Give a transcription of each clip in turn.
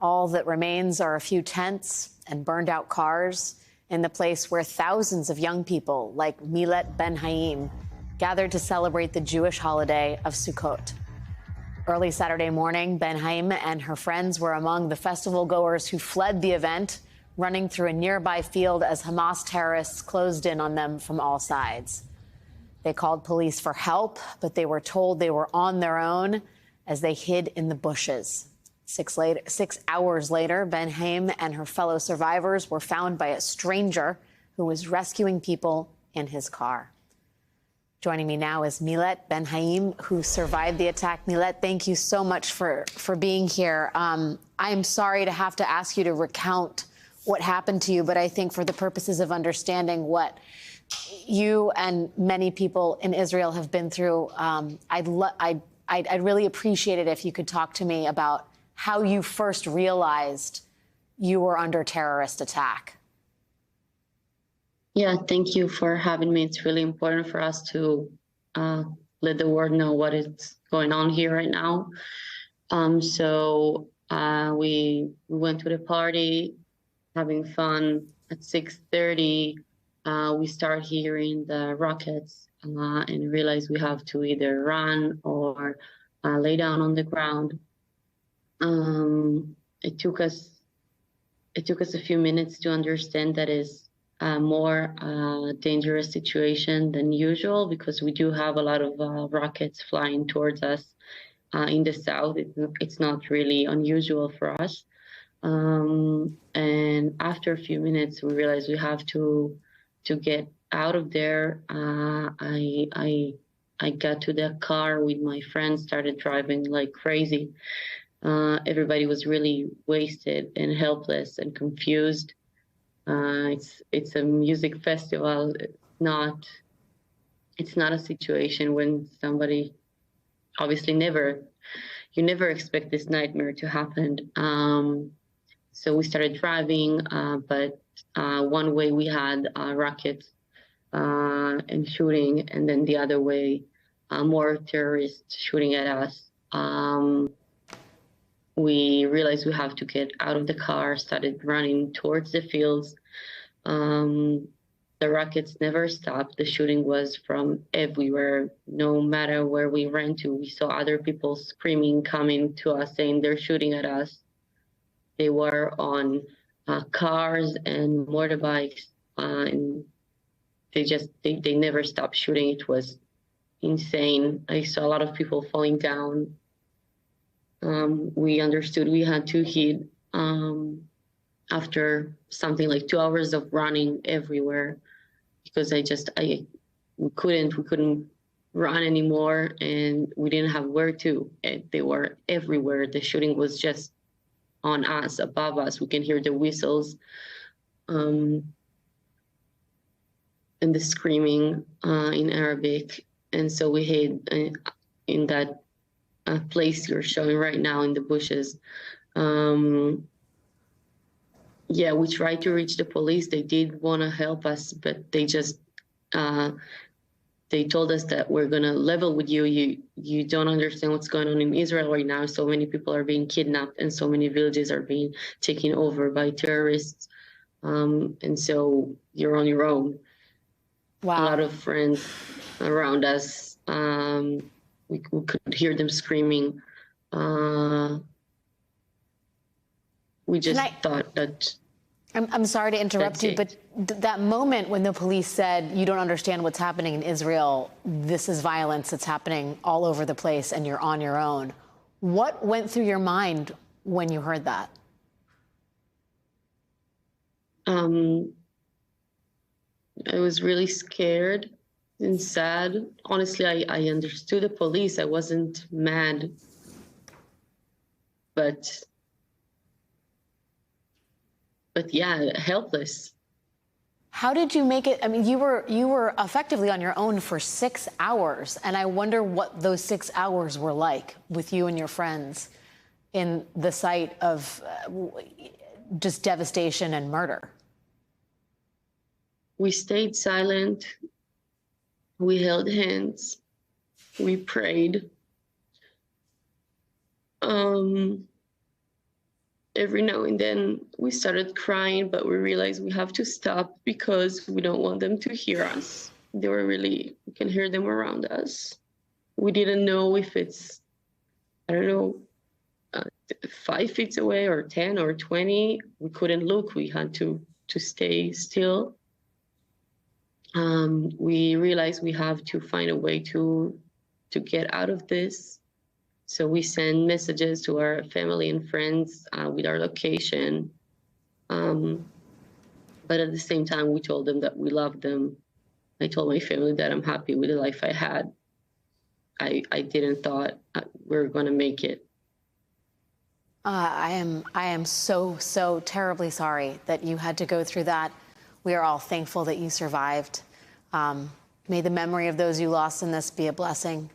All that remains are a few tents and burned out cars in the place where thousands of young people like Milet Ben-Haim gathered to celebrate the Jewish holiday of Sukkot. Early Saturday morning, Ben-Haim and her friends were among the festival goers who fled the event, running through a nearby field as Hamas terrorists closed in on them from all sides. They called police for help, but they were told they were on their own as they hid in the bushes. 6 hours later, Ben-Haim and her fellow survivors were found by a stranger who was rescuing people in his car. Joining me now is Milet Ben-Haim, who survived the attack. Milet, thank you so much for being here. I'm sorry to have to ask you to recount what happened to you, but I think for the purposes of understanding what you and many people in Israel have been through, I'd really appreciate it if you could talk to me about how you first realized you were under terrorist attack. Yeah, thank you for having me. It's really important for us to let the world know what is going on here right now. We went to the party, having fun. At 6:30, we start hearing the rockets and realize we have to either run or lay down on the ground. It took us a few minutes to understand that is a more dangerous situation than usual, because we do have a lot of rockets flying towards us in the south. It's not really unusual for us. And after a few minutes, we realized we have to get out of there. I got to the car with my friends, started driving like crazy. Everybody was really wasted and helpless and confused. It's a music festival. It's not a situation when somebody, obviously you never expect this nightmare to happen. So we started driving, but one way we had rockets and shooting, and then the other way, more terrorists shooting at us. We realized we have to get out of the car, started running towards the fields. The rockets never stopped. The shooting was from everywhere. No matter where we ran to, we saw other people screaming, coming to us, saying they're shooting at us. They were on cars and motorbikes, and they never stopped shooting. It was insane. I saw a lot of people falling down. We understood we had to hit after something like 2 hours of running everywhere, because we couldn't run anymore, and we didn't have where to. They were everywhere. The shooting was just on us, above us. We can hear the whistles and the screaming in Arabic. And so we hid in that place you're showing right now in the bushes. We tried to reach the police. They did want to help us, but they just they told us that we're going to level with you. You don't understand what's going on in Israel right now. So many people are being kidnapped and so many villages are being taken over by terrorists. And so you're on your own. Wow. A lot of friends around us, we could hear them screaming. We just thought that... I'm sorry to interrupt you, but that moment when the police said, you don't understand what's happening in Israel, this is violence that's happening all over the place and you're on your own. What went through your mind when you heard that? I was really scared and sad. Honestly, I understood the police. I wasn't mad, but yeah, helpless. How did you make it? I mean, you were effectively on your own for 6 hours, and I wonder what those 6 hours were like with you and your friends in the sight of just devastation and murder. We stayed silent. We held hands. We prayed. every now and then we started crying, but we realized we have to stop because we don't want them to hear us. They were really, we can hear them around us. We didn't know if it's, I don't know, 5 feet away or 10 or 20. We couldn't look. We had to stay still. We realized we have to find a way to get out of this. So we send messages to our family and friends with our location. But at the same time, we told them that we loved them. I told my family that I'm happy with the life I had. I didn't thought we were going to make it. I am so terribly sorry that you had to go through that. We are all thankful that you survived. May the memory of those you lost in this be a blessing.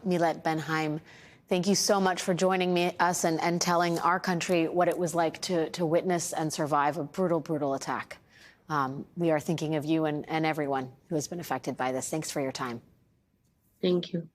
Millet Benhaim, thank you so much for joining us and telling our country what it was like to witness and survive a brutal attack. We are thinking of you and everyone who has been affected by this. Thanks for your time. Thank you.